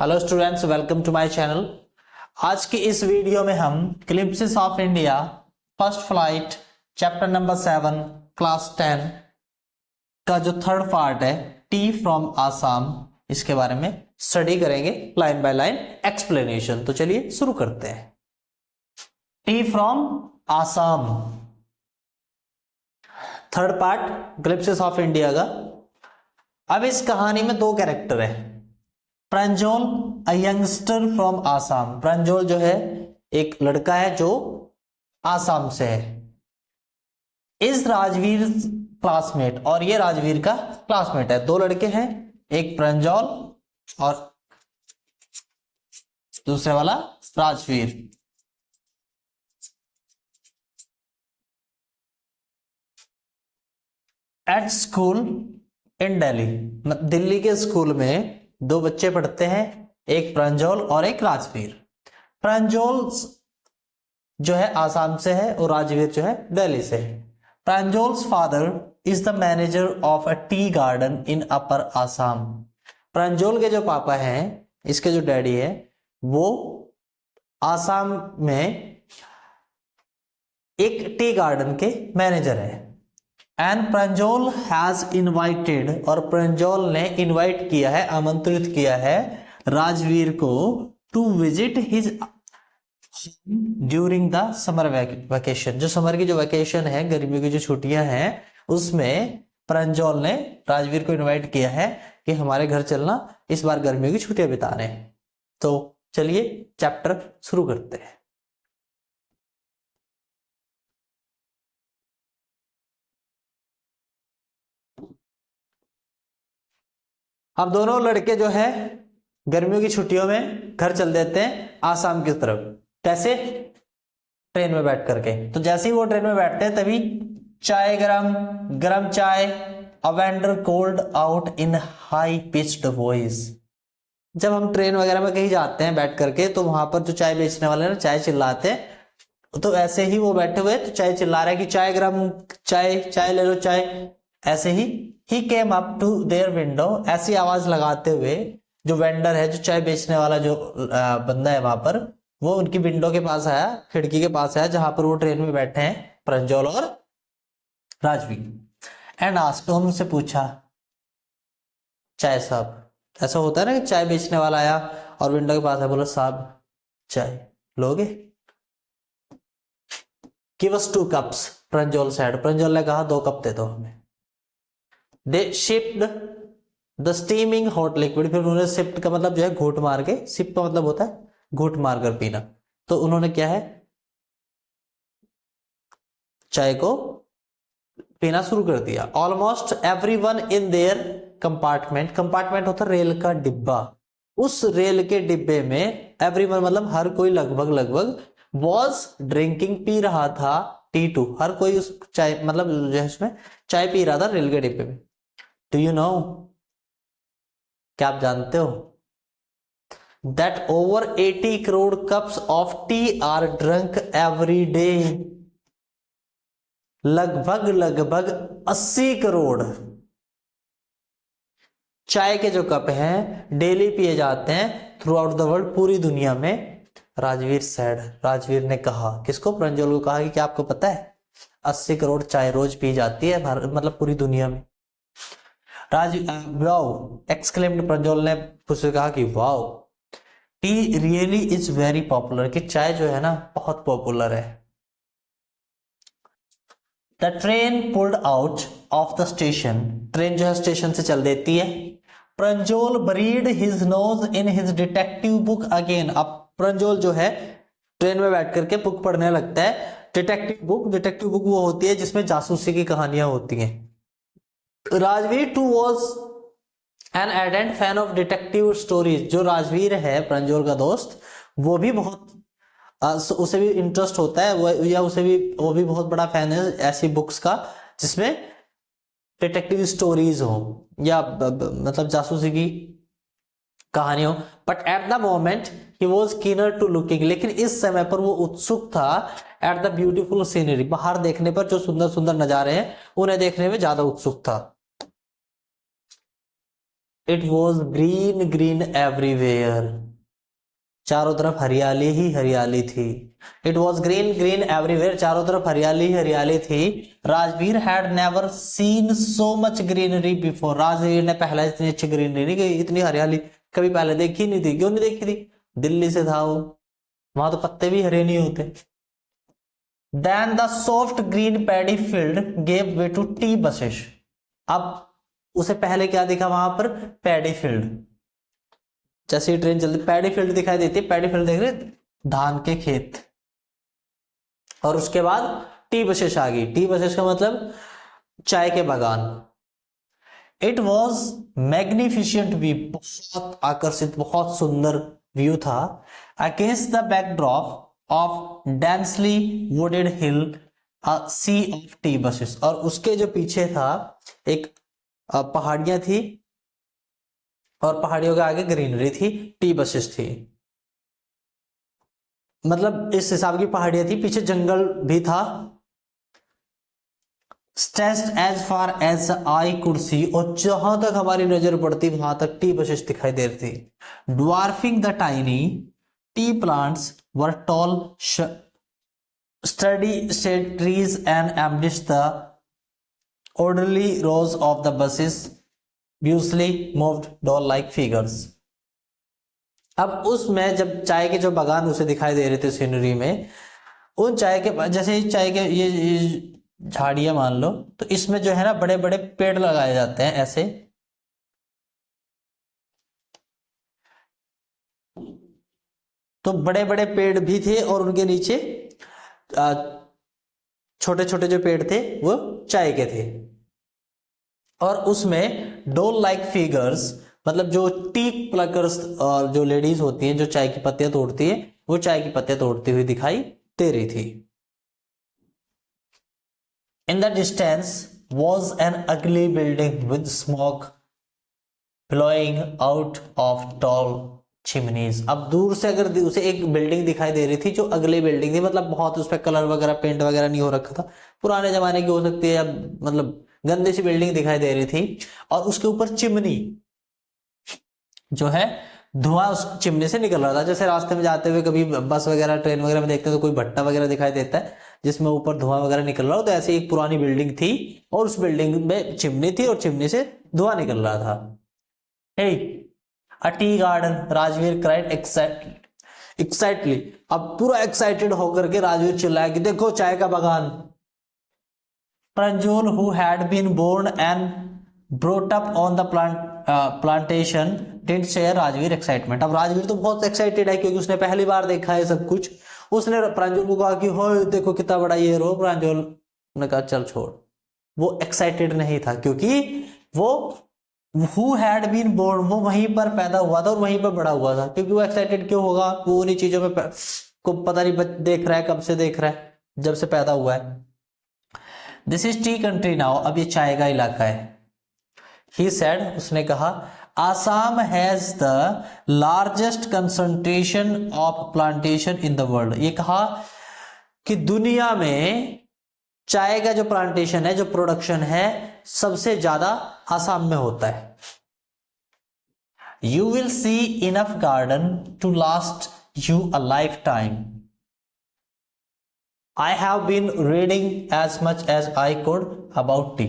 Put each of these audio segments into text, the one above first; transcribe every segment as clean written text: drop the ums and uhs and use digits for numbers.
Hello students, welcome to my channel. आज की इस वीडियो में हम glimpses of India first flight chapter number 7 class 10 का जो थर्ड पार्ट है टी फ्रॉम आसाम, इसके बारे में स्टडी करेंगे लाइन बाय लाइन एक्सप्लेनेशन। तो चलिए शुरू करते हैं। T from Assam, third part glimpses of India का। अब इस कहानी में दो कैरेक्टर है। प्रंजोल, अ यंगस्टर फ्रॉम आसाम। प्रंजोल जो है एक लड़का है जो आसाम से है। इस राजवीर क्लासमेट, और ये राजवीर का क्लासमेट है। दो लड़के हैं, एक प्रंजोल और दूसरे वाला राजवीर। एट स्कूल इन दिल्ली, दिल्ली के स्कूल में दो बच्चे पढ़ते हैं, एक प्रंजोल और एक राजवीर। प्रंजोल जो है आसाम से है और राजवीर जो है दिल्ली से है। Pranjol's father is the manager of a tea garden in upper Assam. Pranjol के जो पापा हैं, इसके जो डैडी है, वो आसाम में एक टी गार्डन के मैनेजर है। एंड प्रंजोल हैज इनवाइटेड, और प्रंजोल ने इनवाइट किया है, आमंत्रित किया है राजवीर को to visit his during the summer vacation. जो समर की जो वेकेशन है, गर्मियों की जो छुट्टियां हैं, उसमें प्रंजोल ने राजवीर को इनवाइट किया है कि हमारे घर चलना, इस बार गर्मियों की छुट्टियां बिता रहे हैं। तो चलिए चैप्टर शुरू करते हैं। अब दोनों लड़के जो है गर्मियों की छुट्टियों में घर चल देते हैं आसाम की तरफ। कैसे? ट्रेन में बैठ करके। तो जैसे ही वो ट्रेन में बैठते हैं तभी चाय गरम चाय, a vendor cold out in high pitched voice. जब हम ट्रेन वगैरह में कहीं जाते हैं बैठ करके, तो वहां पर जो चाय बेचने वाले ना चाय चिल्लाते हैं, तो ऐसे ही वो बैठे हुए तो चाय चिल्ला रहा है कि चाय गरम, चाय ले लो चाय। ऐसे ही came up to there window, ऐसी आवाज लगाते हुए जो वेंडर है, जो चाय बेचने वाला जो बंदा है वहां पर, वो उनकी विंडो के पास आया, खिड़की के पास आया जहां पर वो ट्रेन में बैठे हैं प्रंजोल और राजवीर। एंड आस्क्ड, उनसे पूछा, चाय साहब। ऐसा होता है ना कि चाय बेचने वाला आया और विंडो के पास है, बोला साहब चाय लोगे? Give us 2 cups, Pranjol said. Pranjol ने कहा 2 कप दे दो हमें। They sipped the steaming hot liquid. फिर उन्होंने सिप्ड का मतलब जो है घूट मार के, सिप का मतलब होता है घूट मार कर पीना। तो उन्होंने क्या है, चाय को पीना शुरू कर दिया। Almost everyone in their compartment, compartment होता है रेल का डिब्बा, उस रेल के डिब्बे में एवरीवन मतलब हर कोई लगभग वॉज ड्रिंकिंग, पी रहा था, टी टू, हर कोई उस चाय मतलब जो है उसमें चाय पी रहा था रेल के डिब्बे में। डू यू नो, क्या आप जानते हो, that over 80 crore cups of T R drunk every day. लगभग 80 करोड़ चाय के जो कप हैं डेली पिए जाते हैं थ्रू आउट द वर्ल्ड, पूरी दुनिया में। राजवीर सैड, राजवीर ने कहा, किसको? प्रंजोल को कहा कि क्या आपको पता है 80 करोड़ चाय रोज पी जाती है मतलब पूरी दुनिया में। वाओ एक्सक्लेम्ड, प्रंजोल ने उससे कहा कि wow, tea really is very popular, कि चाय जो है ना बहुत पॉपुलर है। The train pulled out of the station, train जो है स्टेशन से चल देती है। Pranjol buried his nose in his detective book again. अब प्रंजोल जो है ट्रेन में बैठ करके बुक पढ़ने लगता है, डिटेक्टिव बुक वो होती है जिसमें जासूसी की कहानियां होती हैं। Rajveer too was an ardent fan of detective stories. जो राजवीर है प्रंजोल का दोस्त, वो भी बहुत उसे भी इंटरेस्ट होता है, वो भी बहुत बड़ा फैन है ऐसी बुक्स का जिसमें डिटेक्टिव स्टोरीज हो या मतलब जासूसी की कहानी हो। But at the moment he was keener to looking, लेकिन इस समय पर वो उत्सुक था एट द ब्यूटीफुल सीनरी, बाहर देखने पर जो सुंदर सुंदर नजारे हैं उन्हें देखने में ज्यादा उत्सुक था। It was green green everywhere, चारों तरफ हरियाली ही हरियाली थी। It was green green everywhere, चारों तरफ हरियाली ही हरियाली थी। Rajveer had never seen so much greenery before, Rajveer ने पहले इतनी अच्छी ग्रीनरी नहीं, इतनी हरियाली कभी पहले देखी नहीं थी। क्यों नहीं देखी थी? दिल्ली से था वो, वहां तो पत्ते भी हरे नहीं होते। Then the soft green paddy field gave way to tea buses. अब उसे पहले क्या दिखा वहां पर? Paddy field. जैसे ट्रेन चलती पैडी फील्ड दिखाई देती है, पैडी फील्ड देख रहे, धान के खेत। और उसके बाद टी बसेस आ गई। टी बसेस का मतलब चाय के बागान। इट वॉज मैग्निफिशियंट व्यू, बहुत आकर्षित, बहुत सुंदर व्यू था। Against the backdrop of densely wooded hill, a sea of tea bushes, और उसके जो पीछे था एक पहाड़ियां थी और पहाड़ियों के आगे ग्रीनरी थी, टी बसेस थी। मतलब इस हिसाब की पहाड़ियां थी, पीछे जंगल भी था। Stretched as far as I could see, और जहां तक हमारी नजर पड़ती वहां तक टी बसेस दिखाई दे रही थी। Dwarfing the tiny tea plants were tall, sturdy shade trees and amidst the orderly rows of the buses beautifully moved doll-like figures. अब उसमें जब चाय के जो बागान उसे दिखाई दे रहे थे सीनरी में, उन चाय के जैसे चाय के ये झाड़ियां मान लो, तो इसमें जो है ना बड़े बड़े पेड़ लगाए जाते हैं ऐसे। तो बड़े बड़े पेड़ भी थे और उनके नीचे छोटे छोटे जो पेड़ थे वो चाय के थे। और उसमें डोल लाइक फिगर्स, मतलब जो टी प्लकर्स और जो लेडीज होती हैं जो चाय की पत्तियां तोड़ती है, वो चाय की पत्तियां तोड़ती हुई दिखाई दे रही थी। In the distance was an अगली building with smoke blowing out of tall chimneys. अब दूर से अगर उसे एक बिल्डिंग दिखाई दे रही थी जो अगली बिल्डिंग थी, मतलब बहुत उस पर कलर वगैरह पेंट वगैरह नहीं हो रखा था, पुराने जमाने की हो सकती है, या मतलब गंदी सी बिल्डिंग दिखाई दे रही थी। और उसके ऊपर चिमनी जो है, धुआं उस चिमनी से निकल रहा था। जैसे रास्ते में जाते हुए कभी बस वगैरह ट्रेन वगैरह में देखते हैं तो कोई भट्टा वगैरह दिखाई देता है जिसमें ऊपर धुआं वगैरह निकल रहा हो, तो ऐसे एक पुरानी बिल्डिंग थी और उस बिल्डिंग में चिमनी थी और चिमनी से धुआं निकल रहा था। Hey A tea garden, Rajveer cried excitedly. अब पूरा एक्साइटेड होकर के राजवीर चिल्लाया कि देखो चाय का बागान। प्रंजोल who had been born and brought up on the plantation didn't share Rajveer excitement. अब राजवीर तो बहुत एक्साइटेड है क्योंकि उसने पहली बार देखा है सब कुछ। उसने प्रंजोल को कहा कि हो देखो कितना बड़ा ये रो। प्रंजोल ने कहा चल छोड़। वो एक्साइटेड नहीं था क्योंकि वो Who had been born, वो वहीं पर पैदा हुआ था और वहीं पर बड़ा हुआ था। क्योंकि वो एक्साइटेड क्यों होगा? वो उन्हीं चीजों में को पता नहीं देख रहा है, कब से देख रहा है, जब से पैदा हुआ है। This is T country now, अब ये चाय का इलाका है। ही सेड, उसने कहा, Assam has the largest concentration of plantation in the world. ये कहा कि दुनिया में चाय का जो प्लांटेशन है, जो प्रोडक्शन है, सबसे ज्यादा आसाम में होता है। You will see enough garden to last you a lifetime. I have been reading as much as I could about tea.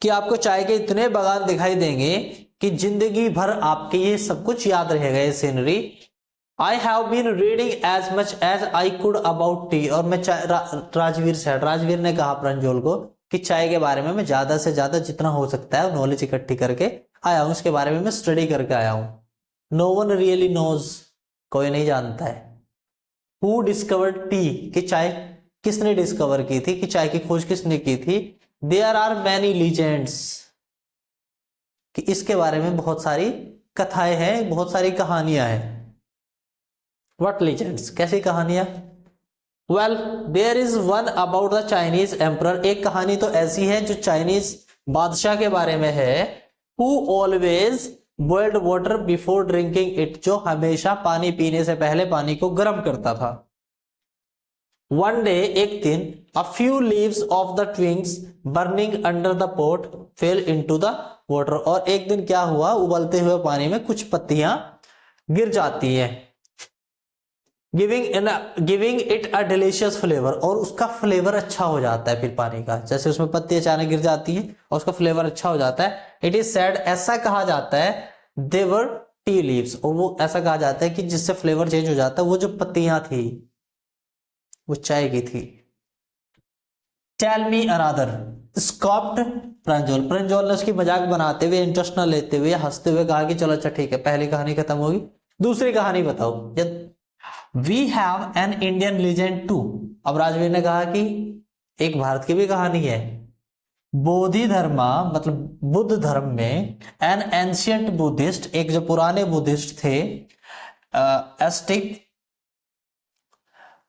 कि आपको चाय के इतने बागान दिखाई देंगे कि जिंदगी भर आपके ये सब कुछ याद रहेगा, ये सीनरी। I have been reading as much as I could about tea. और मैं राजवीर से, राजवीर ने कहा प्रंजोल को कि चाय के बारे में मैं ज्यादा से ज्यादा जितना हो सकता है नॉलेज इकट्ठी करके आया हूं, उसके बारे में मैं स्टडी करके आया हूं। नो वन रियली नोज, कोई नहीं जानता है। हु डिस्कवर्ड टी, कि चाय किसने डिस्कवर की थी, कि चाय की खोज किसने की थी। देयर आर मैनी लीजेंड्स, कि इसके बारे में बहुत सारी कथाएं हैं, बहुत सारी कहानियां हैं। व्हाट लीजेंड्स, कैसी कहानियां? Well there is one about the Chinese emperor. एक कहानी तो ऐसी है जो चाइनीज बादशाह के बारे में है। Who always boiled water before drinking it, जो हमेशा पानी पीने से पहले पानी को गर्म करता था। वन डे, एक दिन, a few leaves of the twigs burning under the pot fail into the water, और एक दिन क्या हुआ, उबलते हुए पानी में कुछ पत्तियां गिर जाती हैं, giving it a delicious flavour, और उसका फ्लेवर अच्छा हो जाता है फिर पानी का, जैसे उसमें पत्ती अचानक गिर जाती है और उसका फ्लेवर अच्छा हो जाता है। इट इज सेड, ऐसा कहा जाता है, दे वर टी लीव्स, और वो ऐसा कहा जाता है कि जिससे फ्लेवर चेंज हो जाता है, वो जो पत्तियां थी वो चाय की थी। टेल मी अनदर, स्कॉप्ड प्रंजोल, प्रंजोल ने उसकी मजाक बनाते हुए, इंटरेस्ट न लेते हुए, हंसते हुए कहा कि चलो अच्छा ठीक है, पहली कहानी खत्म होगी, दूसरी कहानी बताओ। We have an Indian legend too, अब राजवीर ने कहा कि एक भारत की भी कहानी है। बोधि धर्मा मतलब बुद्ध धर्म में, एन एंशियंट बुद्धिस्ट, एक जो पुराने बुद्धिस्ट थे, एस्टिक,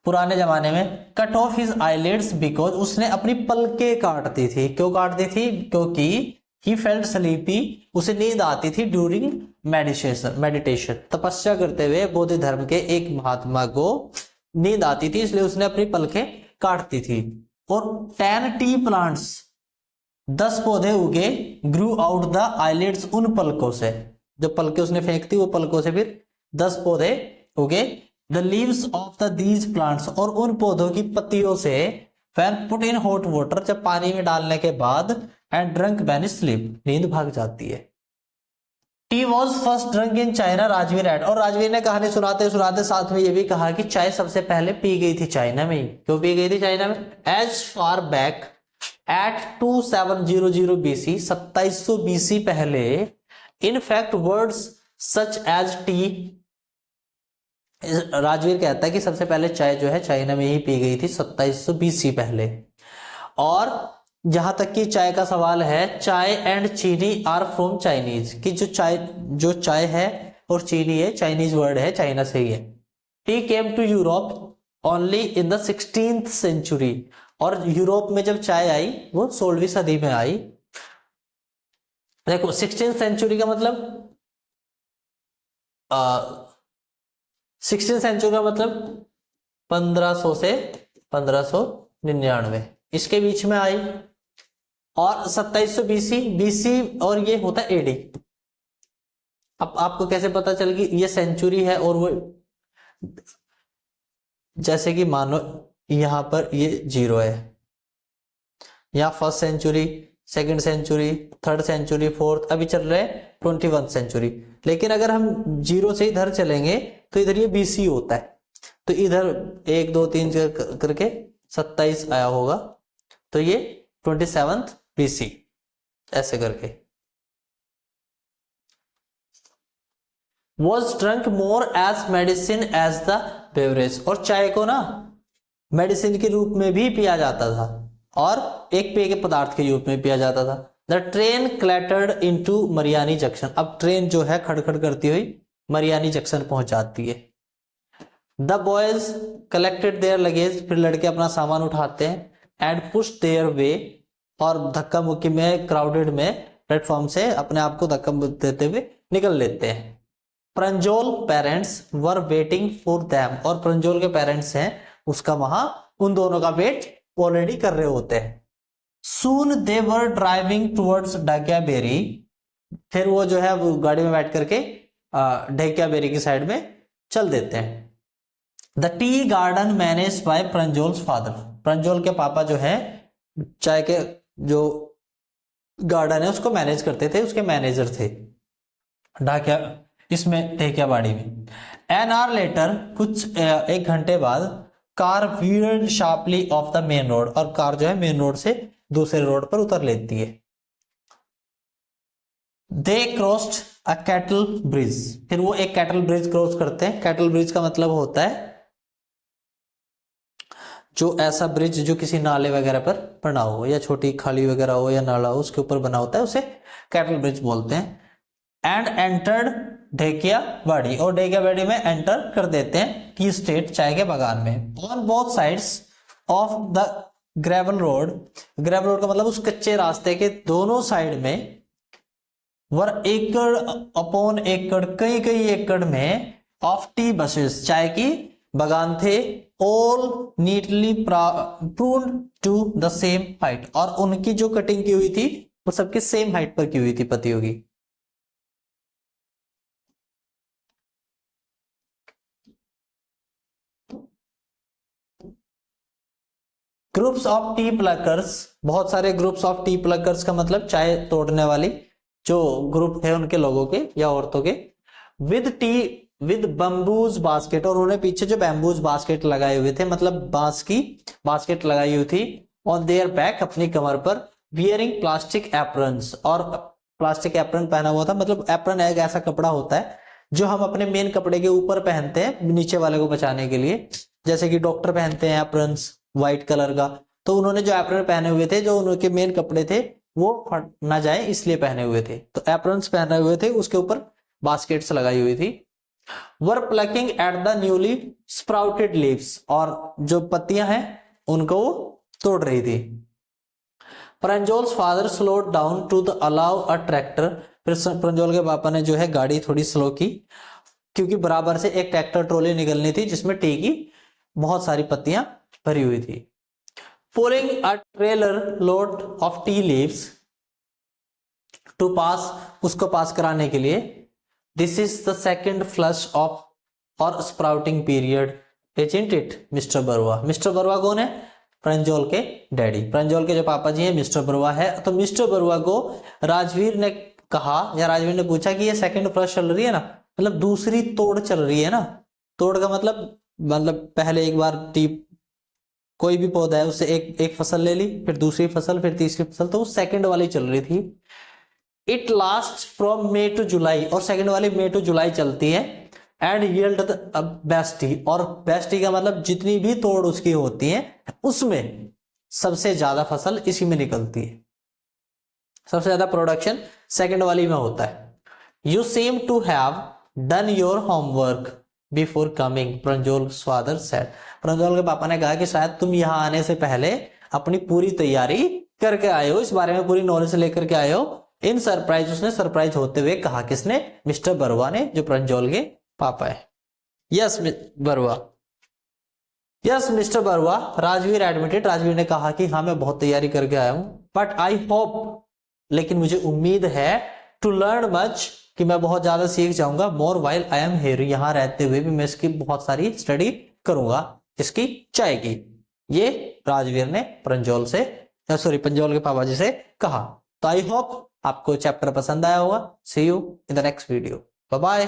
पुराने जमाने में, cut off his eyelids because, उसने अपनी पलकें काट दी थी। क्यों काट दी थी? क्योंकि ही फेल्ट स्लीपी, उसे नींद आती थी ड्यूरिंग मेडिटेशन, तपस्या करते हुए बोधि धर्म के एक महात्मा को नींद आती थी, इसलिए उसने अपनी पलकें काटती थी। और 10 टी प्लांट्स, 10 पौधे उगे, ग्रू आउट द आईलिड्स, उन पलकों से, जो पलकें उसने फेंक थी वो पलकों से फिर 10 पौधे उगे। The leaves of the these plants, और उन पौधों की पत्तियों से, when put in hot water, जब पानी में डालने के बाद, एंड ड्रंक व्हेन स्लीप, नींद भाग जाती है। Tea was first drunk in China, Rajvir added, और राजवीर ने कहानी सुनाते सुनाते साथ में ये भी कहा कि चाय सबसे पहले पी गई थी चाइना में। क्यों पी गई थी चाइना में? As far back as 2700 BC, 2700 BC पहले, in fact words such as tea, Rajvir कहता है कि सबसे पहले चाय जो है चाइना में ही पी गई थी 2700 BC पहले। और जहां तक कि चाय का सवाल है, चाय एंड चीनी आर फ्रॉम चाइनीज, कि जो चाय है और चीनी है चाइनीज वर्ड है, चाइना से ही है। Tea came to Europe only in the 16th century, और यूरोप में जब चाय आई वो 16वीं सदी में आई। देखो 16th सेंचुरी का मतलब 16th सेंचुरी का मतलब 1500 से 1599, इसके बीच में आई। और 2700 BC और ये होता है AD। अब आपको कैसे पता चल कि ये सेंचुरी है? और वो जैसे कि मानो यहां पर ये 0 है, यहां first century, second century, third century, fourth, अभी चल रहे हैं 21st सेंचुरी। लेकिन अगर हम 0 से इधर चलेंगे तो इधर ये BC होता है, तो इधर 1 2 3 करके 27 आया होगा, तो ये 27th BC ऐसे करके। Was drunk more as medicine as the beverage, और चाय को ना मेडिसिन के रूप में भी पिया जाता था और एक पेय के पदार्थ के रूप में पिया जाता था। The train clattered into Mariani junction, अब ट्रेन जो है खड़खड़ करती हुई मरियानी जंक्शन पहुंच जाती है। The boys collected their luggage, फिर लड़के अपना सामान उठाते हैं, एंड पुश देयर वे, और धक्का मुक्की में क्राउडेड में प्लेटफॉर्म से अपने आप को धक्का देते हुए निकल लेते हैं। Pranjol parents were waiting for them, और प्रंजोल के पेरेंट्स हैं उसका वहां उन दोनों का वेट ऑलरेडी कर रहे होते हैं। सून दे वर ड्राइविंग टुवर्ड्स ढेकियाबेरी, फिर वो जो है वो गाड़ी में बैठ करके ढेकियाबेरी की साइड में चल देते हैं। The tea garden managed by Pranjol's father, Pranjol के पापा जो है चाय के जो गार्डन है उसको मैनेज करते थे, उसके मैनेजर थे ढाकिया इसमें ढेकियाबाड़ी में। एन आवर लेटर, कुछ एक घंटे बाद, car wheeled sharply of the main road, और कार जो है मेन रोड से दूसरे रोड पर उतर लेती है। दे क्रॉस्ड अ कैटल ब्रिज, फिर वो एक कैटल ब्रिज क्रॉस करते हैं। कैटल ब्रिज का मतलब होता है जो ऐसा ब्रिज जो किसी नाले वगैरह पर बना हो, या छोटी खाली वगैरह हो या नाला हो उसके ऊपर बना होता है, उसे कैटल ब्रिज बोलते हैं। एंड एंटर्ड ढेकियाबाड़ी, और ढेकियाबाड़ी में एंटर कर देते हैं टी स्टेट, चाय के बागान में। On both sides of the gravel road, gravel road का मतलब उस कच्चे रास्ते के दोनों साइड में, वर एकड़ अपॉन एकड़, कई कई एकड़ में, ऑफ टी बसेस, चाय की बागान थे। All neatly pruned to the same height, और उनकी जो कटिंग की हुई थी वो सबकी सेम हाइट पर की हुई थी पतियों की। ग्रुप्स ऑफ टी प्लकर्स, बहुत सारे ग्रुप्स ऑफ टी प्लकर्स का मतलब चाय तोड़ने वाली जो ग्रुप है उनके लोगों के या औरतों के, with T with bamboos basket, और उन्हें पीछे जो बैम्बूज बास्केट लगाए हुए थे, मतलब बांस की बास्केट लगाई हुई थी, ऑन देयर बैक, अपनी कमर पर, वियरिंग प्लास्टिक एप्रन्स, और प्लास्टिक एप्रन पहना हुआ था। मतलब एप्रन एक ऐसा कपड़ा होता है जो हम अपने मेन कपड़े के ऊपर पहनते हैं नीचे वाले को बचाने के लिए, जैसे कि डॉक्टर पहनते हैं एप्रन्स व्हाइट कलर का, तो उन्होंने जो एप्रन पहने हुए थे, जो उनके मेन कपड़े थे वो फट ना जाए इसलिए पहने हुए थे, तो एप्रन्स पहने हुए थे, उसके ऊपर बास्केट्स लगाई हुई थी। Were plucking at the newly sprouted leaves, और जो पत्तियां हैं उनको वो तोड़ रही थी। Pranjol's father slowed down to the allow a tractor, फिर प्रंजोल के पापा ने जो है गाड़ी थोड़ी स्लो की, क्योंकि बराबर से एक ट्रैक्टर ट्रॉली निकलनी थी जिसमें टी की बहुत सारी पत्तियां भरी हुई थी। Pulling a trailer load of tea leaves to pass, उसको पास कराने के लिए। This is the second flush of or sprouting period, isn't it mister Barua. Mister Barua कौन है? प्रंजोल के डैडी, प्रंजोल के जो पापा जी हैं मिस्टर बरुआ है। तो मिस्टर बरुआ को राजवीर ने कहा, या राजवीर ने पूछा कि ये सेकंड फ्लश चल रही है ना, मतलब दूसरी तोड़ चल रही है ना। तोड़ का मतलब पहले एक बार टी, कोई भी पौधा है उससे एक फसल ले ली, फिर दूसरी फसल, फिर तीसरी फसल, तो वो सेकंड वाली चल रही थी। It last from May to July, और सेकंड वाली मे टू जुलाई चलती है। एंड यील्ड बेस्ट टी, और बेस्ट टी का मतलब जितनी भी तोड़ उसकी होती है उसमें सबसे ज्यादा फसल इसी में निकलती है, सबसे ज्यादा प्रोडक्शन सेकंड वाली में होता है। You seem to have done your homework before coming, Pranjol father said. Pranjol के पापा ने कहा कि शायद तुम यहां आने से पहले अपनी पूरी तैयारी करके आए हो, इस बारे में पूरी नॉलेज लेकर के आए हो। इन सरप्राइज, उसने सरप्राइज होते हुए कहा, किसने? मिस्टर बरुआ ने, जो प्रंजोल के पापा है। Yes Barua, yes mister Barua, Rajveer admitted, Rajveer ने कहा कि हाँ मैं बहुत तैयारी करके आया हूं, बट आई होप, लेकिन मुझे उम्मीद है, टू लर्न मच, कि मैं बहुत ज्यादा सीख जाऊंगा, मोर वाइल आई एम हियर, यहां रहते हुए भी मैं इसकी बहुत सारी स्टडी करूंगा, इसकी चाय की। ये राजवीर ने प्रंजोल से, सॉरी प्रंजोल के पापा जी से कहा। तो आई होप आपको चैप्टर पसंद आया होगा। See you in the next video, bye bye.